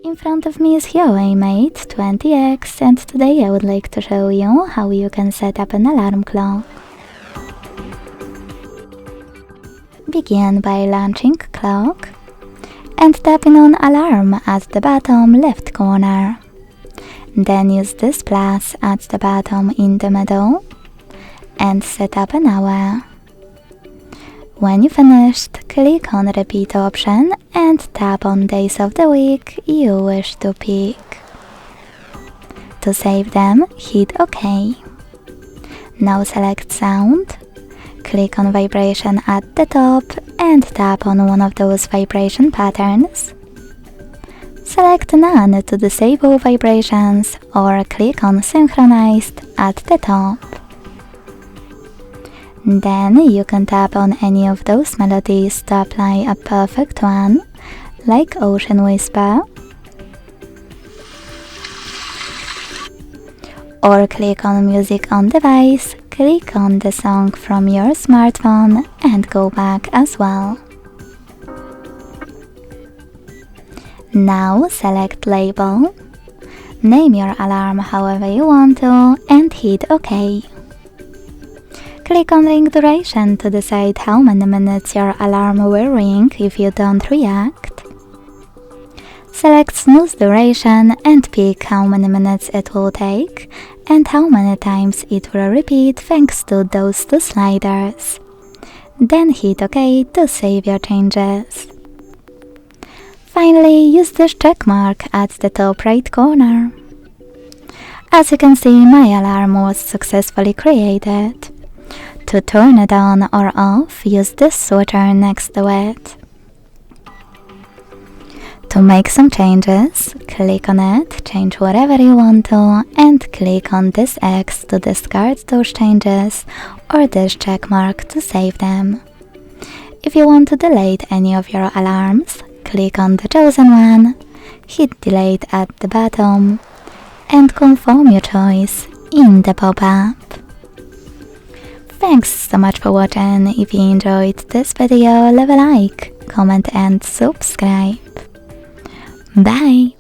In front of me is HUAWEI Mate 20X, and today I would like to show you how you can set up an alarm clock. Begin by launching clock and tapping on alarm at the bottom left corner. Then use this plus at the bottom in the middle and set up an hour. When you finished, click on repeat option and tap on days of the week you wish to pick. To save them, hit OK. Now select sound, click on vibration at the top and tap on one of those vibration patterns. Select none to disable vibrations or click on synchronized at the top. Then you can tap on any of those melodies to apply a perfect one, like Ocean Whisper, or click on Music on Device, click on the song from your smartphone and go back as well. Now select Label, name your alarm however you want to and hit OK. Click on Ring Duration to decide how many minutes your alarm will ring if you don't react. Select Snooze Duration and pick how many minutes it will take and how many times it will repeat thanks to those two sliders. Then hit OK to save your changes. Finally, use this check mark at the top right corner. As you can see, my alarm was successfully created. To turn it on or off, use this switcher next to it. To make some changes, click on it, change whatever you want to, and click on this X to discard those changes or this check mark to save them. If you want to delete any of your alarms, click on the chosen one, hit delete at the bottom, and confirm your choice in the pop-up. Thanks so much for watching. If you enjoyed this video, leave a like, comment and subscribe. Bye!